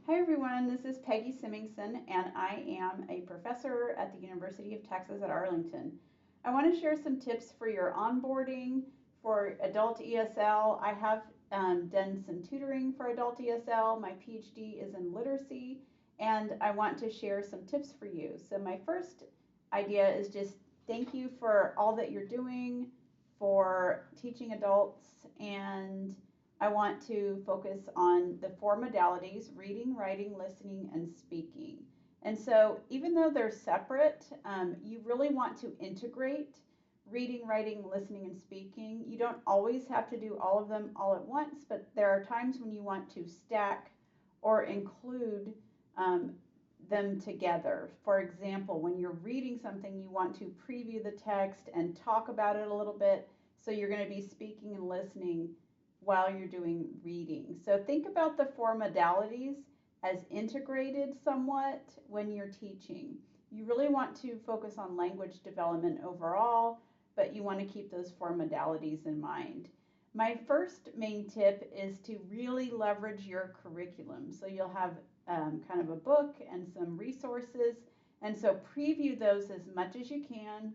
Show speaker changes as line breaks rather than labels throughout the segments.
Hi everyone, this is Peggy Simingson and I am a professor at the University of Texas at Arlington. I want to share some tips for your onboarding for adult ESL. I have done some tutoring for adult ESL. My PhD is in literacy and I want to share some tips for you. So my first idea is just thank you for all that you're doing for teaching adults, and I want to focus on the four modalities: reading, writing, listening, and speaking. And so, even though they're separate, you really want to integrate reading, writing, listening, and speaking. You don't always have to do all of them all at once, but there are times when you want to stack or include um, them together. For example, when you're reading something, you want to preview the text and talk about it a little bit. So you're going to be speaking and listening while you're doing reading. So think about the four modalities as integrated somewhat when you're teaching. You really want to focus on language development overall, but you want to keep those four modalities in mind. My first main tip is to really leverage your curriculum. So you'll have kind of a book and some resources, and so preview those as much as you can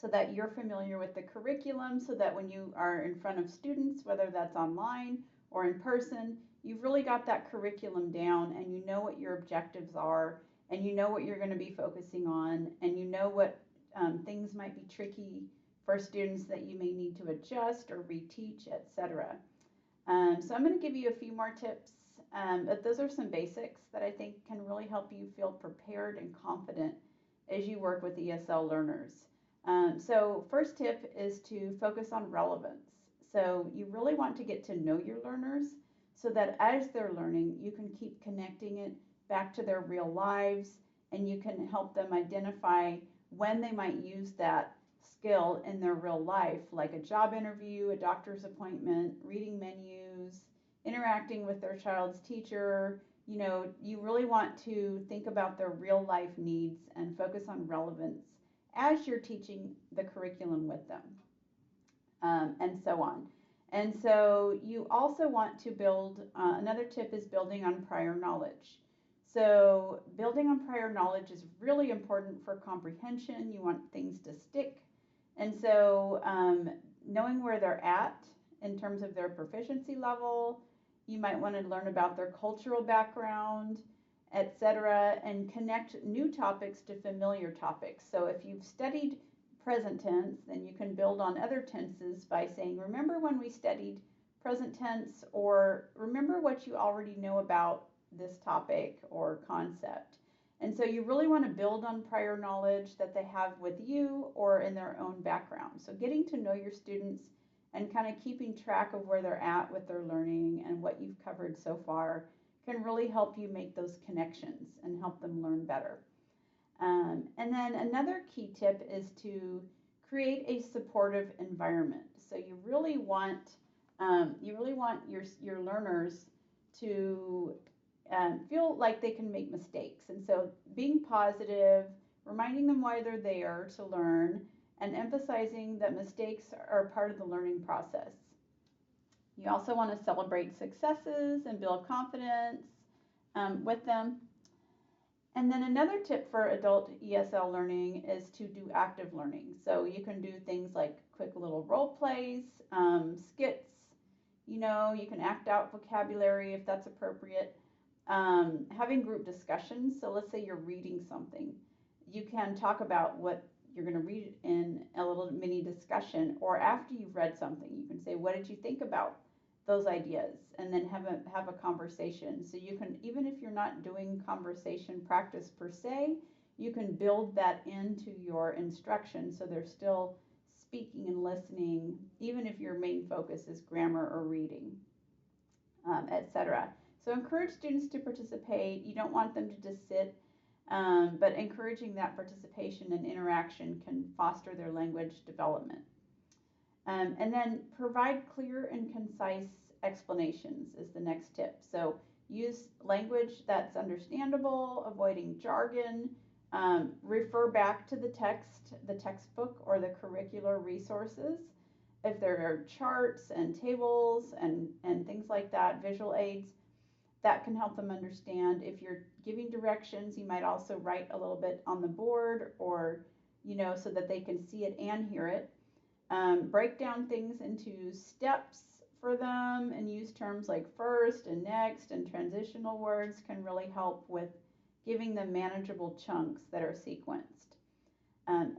so that you're familiar with the curriculum, so that when you are in front of students, whether that's online or in person, you've really got that curriculum down and you know what your objectives are, and you know what you're going to be focusing on, and you know what things might be tricky for students that you may need to adjust or reteach, etc. So I'm going to give you a few more tips, but those are some basics that I think can really help you feel prepared and confident as you work with ESL learners. So first tip is to focus on relevance. So you really want to get to know your learners so that as they're learning, you can keep connecting it back to their real lives, and you can help them identify when they might use that skill in their real life, like a job interview, a doctor's appointment, reading menus, interacting with their child's teacher. You really want to think about their real life needs and focus on relevance as you're teaching the curriculum with them, and so on. And so you also want to build, another tip is building on prior knowledge. So building on prior knowledge is really important for comprehension. You want things to stick. And so knowing where they're at in terms of their proficiency level, you might want to learn about their cultural background, etc., and connect new topics to familiar topics. So if you've studied present tense, then you can build on other tenses by saying, remember when we studied present tense, or remember what you already know about this topic or concept. And so you really want to build on prior knowledge that they have with you or in their own background. So getting to know your students and kind of keeping track of where they're at with their learning and what you've covered so far can really help you make those connections and help them learn better. And then another key tip is to create a supportive environment. So you really want your learners to feel like they can make mistakes. And so being positive, reminding them why they're there to learn, and emphasizing that mistakes are part of the learning process. You also want to celebrate successes and build confidence with them. And then another tip for adult ESL learning is to do active learning. So you can do things like quick little role plays, skits. You can act out vocabulary if that's appropriate. Having group discussions. So let's say you're reading something. You can talk about what you're going to read in a little mini discussion, or after you've read something, you can say, what did you think about those ideas? And then have a conversation. So you can, even if you're not doing conversation practice per se, you can build that into your instruction so they're still speaking and listening, even if your main focus is grammar or reading, etc. So encourage students to participate. You don't want them to just sit, but encouraging that participation and interaction can foster their language development. And then provide clear and concise explanations is the next tip. So use language that's understandable, avoiding jargon, refer back to the textbook or the curricular resources. If there are charts and tables and things like that, visual aids, That can help them understand. If you're giving directions, you might also write a little bit on the board, or, so that they can see it and hear it. Break down things into steps for them and use terms like first and next, and transitional words can really help with giving them manageable chunks that are sequenced,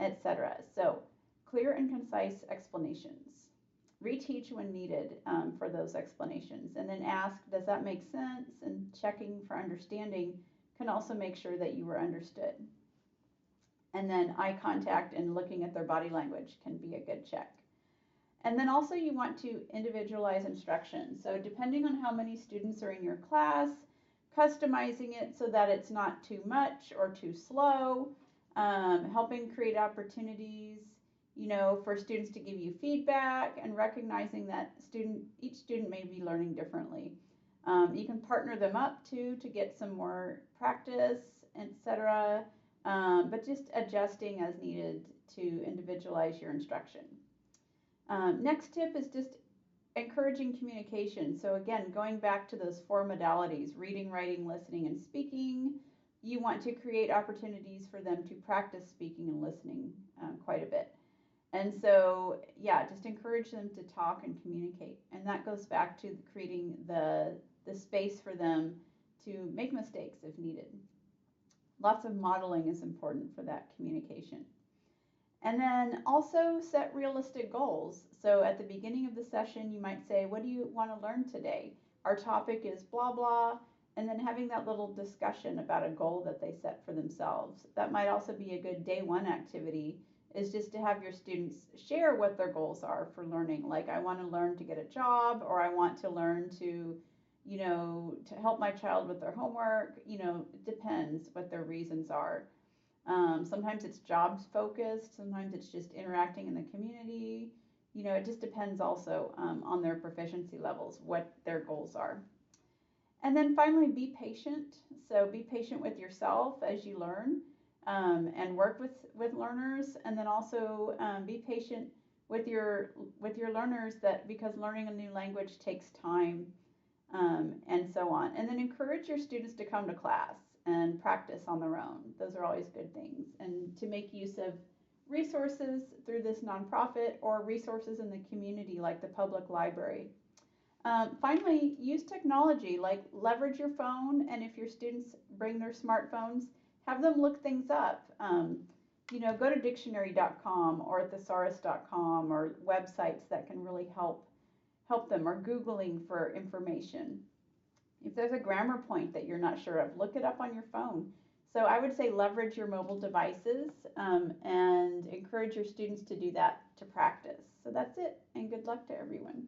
etc. So, clear and concise explanations. Reteach when needed for those explanations, and then ask, does that make sense? And checking for understanding can also make sure that you were understood. And then eye contact and looking at their body language can be a good check. And then also you want to individualize instruction. So depending on how many students are in your class, customizing it so that it's not too much or too slow, helping create opportunities, for students to give you feedback, and recognizing that each student may be learning differently. You can partner them up too to get some more practice, etc. But just adjusting as needed to individualize your instruction. Next tip is just encouraging communication. So again, going back to those 4 modalities, reading, writing, listening, and speaking, you want to create opportunities for them to practice speaking and listening quite a bit. And so, yeah, just encourage them to talk and communicate. And that goes back to creating the space for them to make mistakes if needed. Lots of modeling is important for that communication. And then also set realistic goals. So at the beginning of the session, you might say, what do you want to learn today? Our topic is blah, blah. And then having that little discussion about a goal that they set for themselves. That might also be a good day 1 activity, is just to have your students share what their goals are for learning. Like, I want to learn to get a job, or I want to learn to, to help my child with their homework. It depends what their reasons are. Sometimes it's jobs focused, sometimes it's just interacting in the community. It just depends also on their proficiency levels, what their goals are. And then finally, be patient. So be patient with yourself as you learn, and work with learners, and then also be patient with your learners, that because learning a new language takes time, and so on. And then encourage your students to come to class and practice on their own. Those are always good things. And to make use of resources through this nonprofit, or resources in the community like the public library. Finally, use technology, like leverage your phone, and if your students bring their smartphones, have them look things up. Go to dictionary.com or thesaurus.com, or websites that can really help them, or Googling for information. If there's a grammar point that you're not sure of, look it up on your phone. So I would say leverage your mobile devices, and encourage your students to do that to practice. So that's it, and good luck to everyone.